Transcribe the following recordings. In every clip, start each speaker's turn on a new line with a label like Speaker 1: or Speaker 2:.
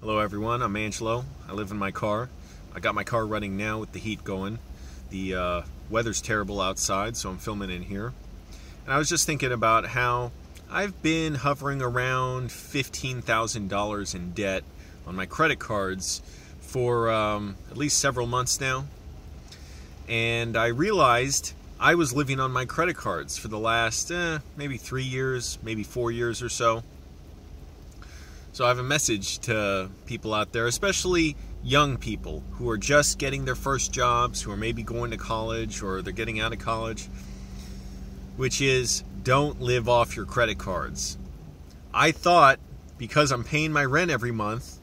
Speaker 1: Hello everyone, I'm Angelo. I live in my car. I got my car running now with the heat going. The weather's terrible outside, so I'm filming in here. And I was just thinking about how I've been hovering around $15,000 in debt on my credit cards for at least several months now. And I realized I was living on my credit cards for the last maybe 3 years, maybe 4 years or so. So I have a message to people out there, especially young people who are just getting their first jobs, who are maybe going to college or they're getting out of college, which is don't live off your credit cards. I thought because I'm paying my rent every month,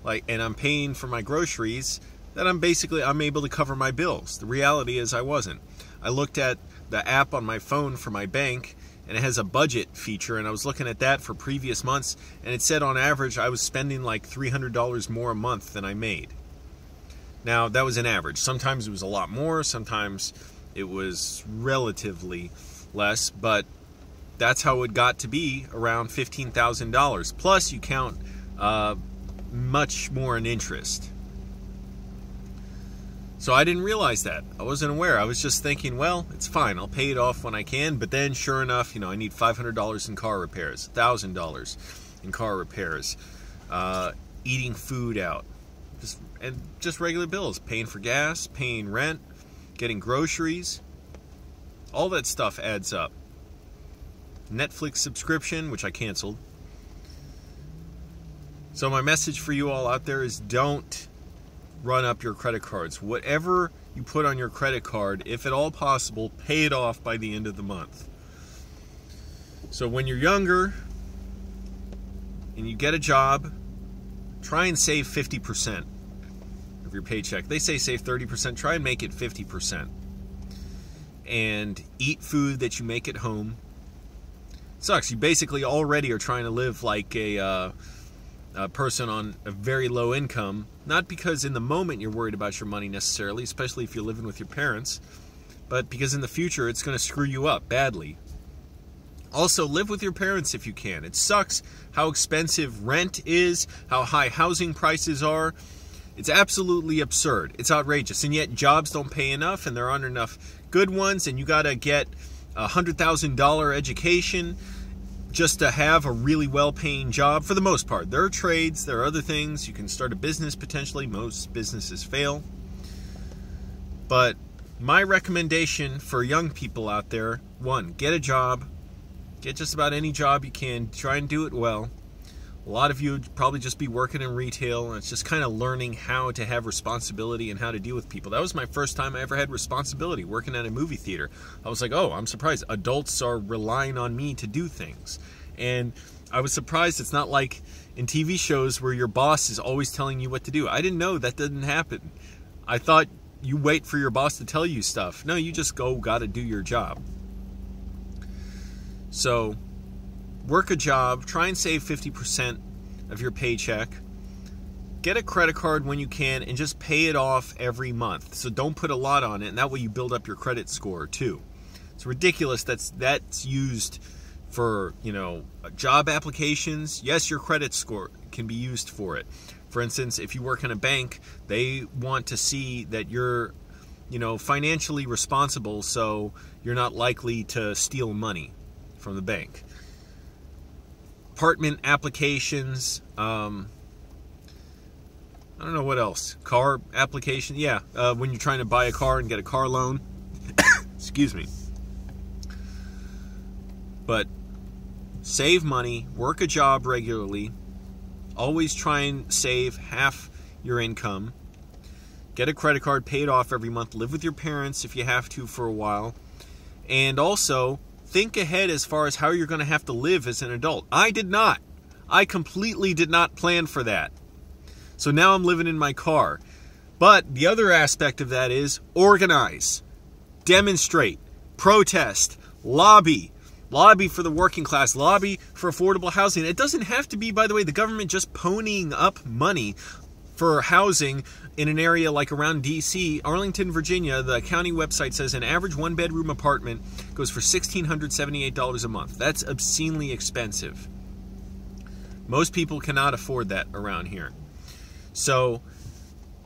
Speaker 1: and I'm paying for my groceries, that I'm able to cover my bills. The reality is I wasn't. I looked at the app on my phone for my bank, and it has a budget feature, and I was looking at that for previous months, and it said on average I was spending like $300 more a month than I made. Now, that was an average. Sometimes it was a lot more, sometimes it was relatively less, but that's how it got to be around $15,000. Plus, you count much more in interest. So I didn't realize that. I wasn't aware. I was just thinking, well, it's fine. I'll pay it off when I can. But then, sure enough, I need $500 in car repairs, $1,000 in car repairs, eating food out, just regular bills, paying for gas, paying rent, getting groceries. All that stuff adds up. Netflix subscription, which I canceled. So my message for you all out there is don't run up your credit cards. Whatever you put on your credit card, if at all possible, pay it off by the end of the month. So when you're younger and you get a job, try and save 50% of your paycheck. They say save 30%, try and make it 50%. And eat food that you make at home. It sucks. You basically already are trying to live like a person on a very low income, not because in the moment you're worried about your money necessarily, especially if you're living with your parents, but because in the future it's going to screw you up badly. Also, live with your parents if you can. It sucks how expensive rent is, how high housing prices are. It's absolutely absurd. It's outrageous. And yet jobs don't pay enough, and there aren't enough good ones, and you got to get a $100,000 education just to have a really well-paying job for the most part. There are trades, there are other things. You can start a business potentially. Most businesses fail. But my recommendation for young people out there, one, get a job. Get just about any job you can. Try and do it well. A lot of you would probably just be working in retail, and it's just kind of learning how to have responsibility and how to deal with people. That was my first time I ever had responsibility, working at a movie theater. I was like, oh, I'm surprised. Adults are relying on me to do things. And I was surprised it's not like in TV shows where your boss is always telling you what to do. I didn't know that didn't happen. I thought you wait for your boss to tell you stuff. No, you just gotta do your job. So work a job, try and save 50% of your paycheck, get a credit card when you can, and just pay it off every month. So don't put a lot on it, and that way you build up your credit score too. It's ridiculous that's used for, job applications. Yes, your credit score can be used for it. For instance, if you work in a bank, they want to see that you're, financially responsible, so you're not likely to steal money from the bank. Apartment applications, I don't know what else. Car application, yeah. When you're trying to buy a car and get a car loan. Excuse me. But save money, work a job regularly, always try and save half your income, get a credit card, pay it off every month, live with your parents if you have to for a while, and also think ahead as far as how you're going to have to live as an adult. I did not. I completely did not plan for that. So now I'm living in my car. But the other aspect of that is organize, demonstrate, protest, lobby. Lobby for the working class, lobby for affordable housing. It doesn't have to be, by the way, the government just ponying up money for housing in an area like around D.C., Arlington, Virginia. The county website says an average one-bedroom apartment goes for $1,678 a month. That's obscenely expensive. Most people cannot afford that around here. So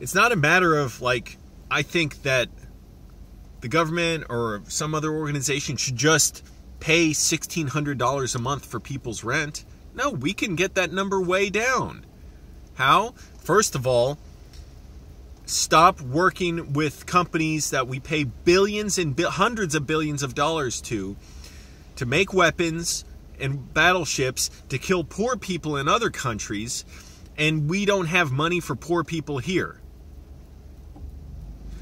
Speaker 1: it's not a matter of, like, I think that the government or some other organization should just pay $1,600 a month for people's rent. No, we can get that number way down. How? First of all, stop working with companies that we pay billions and hundreds of billions of dollars to make weapons and battleships to kill poor people in other countries, and we don't have money for poor people here.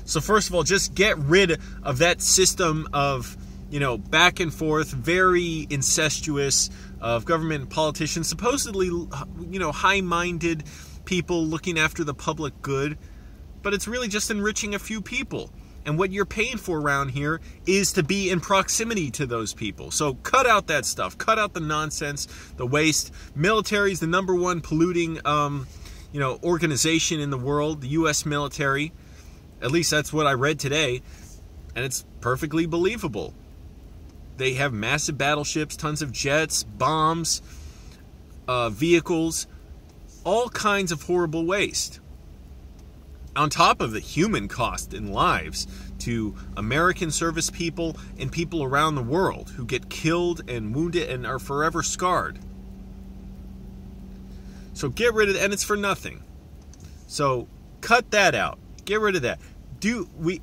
Speaker 1: So first of all, just get rid of that system of, back and forth, very incestuous, of government and politicians, supposedly, high-minded people looking after the public good, but it's really just enriching a few people. And what you're paying for around here is to be in proximity to those people. So cut out that stuff. Cut out the nonsense, the waste. Military is the #1 polluting, organization in the world, the U.S. military. At least that's what I read today. And it's perfectly believable. They have massive battleships, tons of jets, bombs, vehicles, all kinds of horrible waste. On top of the human cost in lives to American service people and people around the world who get killed and wounded and are forever scarred. So get rid of it, and it's for nothing. So cut that out. Get rid of that.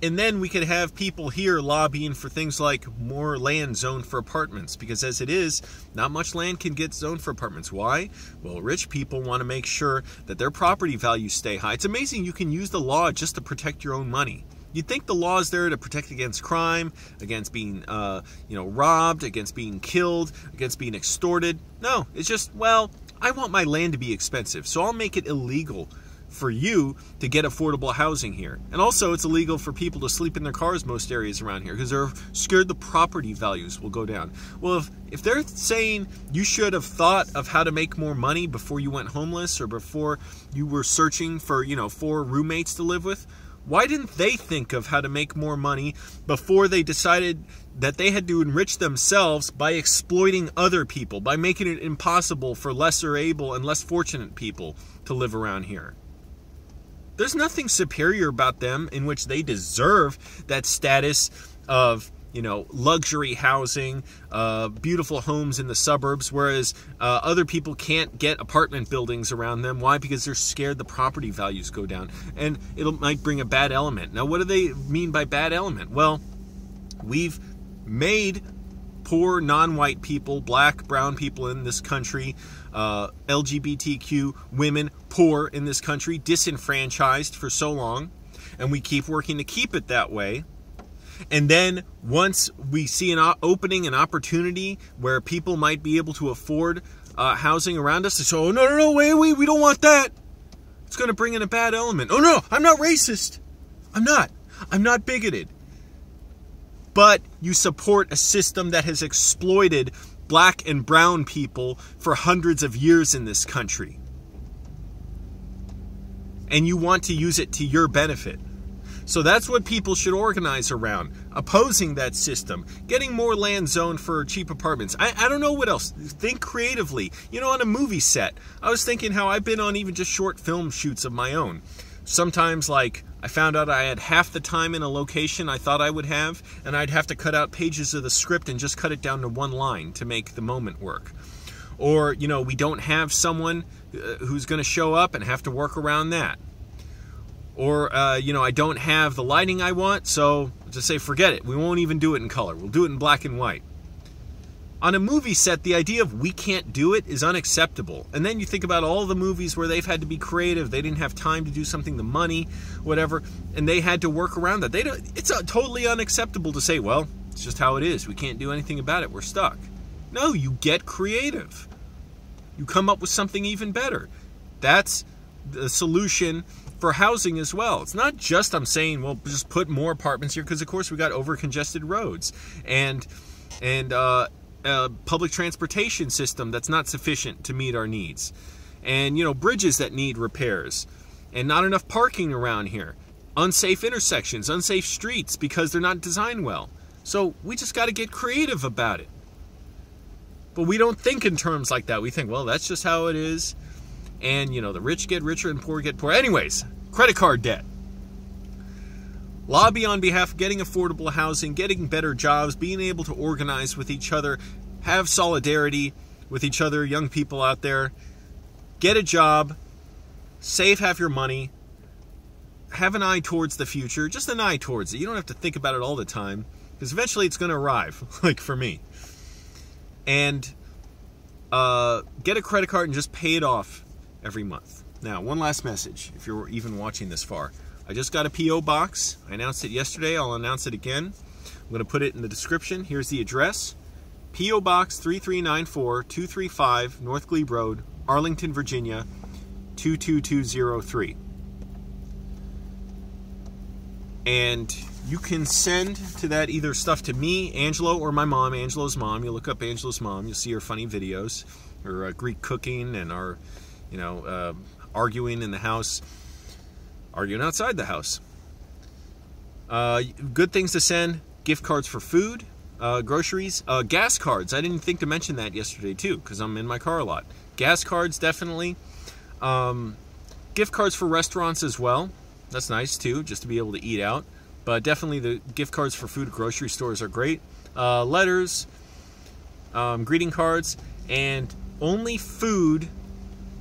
Speaker 1: And then we could have people here lobbying for things like more land zoned for apartments, because as it is, not much land can get zoned for apartments. Why? Well, rich people want to make sure that their property values stay high. It's amazing you can use the law just to protect your own money. You'd think the law is there to protect against crime, against being, robbed, against being killed, against being extorted. No, it's just, well, I want my land to be expensive, so I'll make it illegal for you to get affordable housing here. And also it's illegal for people to sleep in their cars most areas around here because they're scared the property values will go down. Well, if they're saying you should have thought of how to make more money before you went homeless or before you were searching for, 4 roommates to live with, why didn't they think of how to make more money before they decided that they had to enrich themselves by exploiting other people, by making it impossible for lesser able and less fortunate people to live around here? There's nothing superior about them in which they deserve that status of, luxury housing, beautiful homes in the suburbs, whereas other people can't get apartment buildings around them. Why? Because they're scared the property values go down, and might bring a bad element. Now, what do they mean by bad element? Well, we've made poor non-white people, black, brown people in this country, LGBTQ women, poor in this country, disenfranchised for so long, and we keep working to keep it that way. And then once we see an opening, an opportunity where people might be able to afford housing around us, they say, oh, no, wait, we don't want that. It's going to bring in a bad element. Oh, no, I'm not racist. I'm not bigoted. But you support a system that has exploited black and brown people for hundreds of years in this country. And you want to use it to your benefit. So that's what people should organize around. Opposing that system. Getting more land zoned for cheap apartments. I don't know what else. Think creatively. On a movie set. I was thinking how I've been on even just short film shoots of my own. Sometimes, like, I found out I had half the time in a location I thought I would have, and I'd have to cut out pages of the script and just cut it down to one line to make the moment work. Or, we don't have someone who's going to show up and have to work around that. Or, I don't have the lighting I want, so just say, forget it. We won't even do it in color. We'll do it in black and white. On a movie set, the idea of we can't do it is unacceptable. And then you think about all the movies where they've had to be creative. They didn't have time to do something, the money, whatever, and they had to work around that. It's totally unacceptable to say, well, it's just how it is. We can't do anything about it. We're stuck. No, you get creative. You come up with something even better. That's the solution for housing as well. It's not just I'm saying, well, just put more apartments here, because of course we got over-congested roads and public transportation system that's not sufficient to meet our needs, and bridges that need repairs, and not enough parking around here, unsafe intersections, unsafe streets because they're not designed well. So we just got to get creative about it. But we don't think in terms like that. We think, well, that's just how it is. And, you know, the rich get richer and poor get poorer. Anyways, credit card debt. Lobby on behalf of getting affordable housing, getting better jobs, being able to organize with each other, have solidarity with each other, young people out there. Get a job, save half your money, have an eye towards the future, just an eye towards it. You don't have to think about it all the time, because eventually it's going to arrive, like for me. And get a credit card and just pay it off every month. Now, one last message, if you're even watching this far. I just got a P.O. box. I announced it yesterday. I'll announce it again. I'm going to put it in the description. Here's the address. P.O. Box 3394 235 North Glebe Road, Arlington, Virginia, 22203. And you can send to that either stuff to me, Angelo, or my mom, Angelo's mom. You look up Angelo's mom, you'll see her funny videos, her Greek cooking and our, you know, arguing in the house, arguing outside the house. Good things to send: gift cards for food, groceries, gas cards. I didn't think to mention that yesterday too, because I'm in my car a lot. Gas cards, definitely. Gift cards for restaurants as well. That's nice too, just to be able to eat out. But definitely the gift cards for food at grocery stores are great. Letters, greeting cards, and only food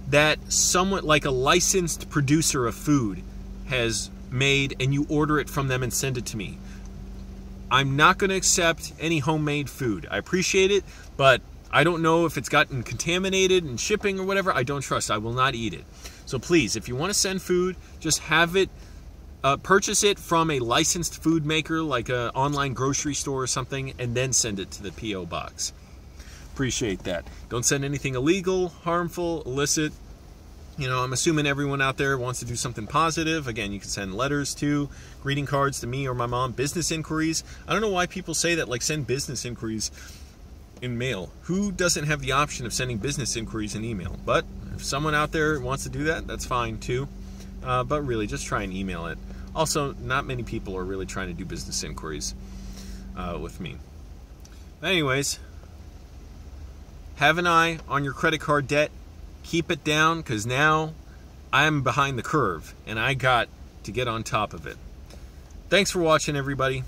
Speaker 1: that someone, like a licensed producer of food, has made, and you order it from them and send it to me. I'm not going to accept any homemade food. I appreciate it, but I don't know if it's gotten contaminated in shipping or whatever. I don't trust. I will not eat it. So please, if you want to send food, just have it, purchase it from a licensed food maker, like an online grocery store or something, and then send it to the P.O. box. Appreciate that. Don't send anything illegal, harmful, illicit. You know, I'm assuming everyone out there wants to do something positive. Again, you can send letters to, greeting cards to me or my mom, business inquiries. I don't know why people say that, like, send business inquiries in mail. Who doesn't have the option of sending business inquiries in email? But if someone out there wants to do that, that's fine too. But really, just try and email it. Also, not many people are really trying to do business inquiries with me. Anyways, have an eye on your credit card debt. Keep it down, because now I'm behind the curve and I got to get on top of it. Thanks for watching, everybody.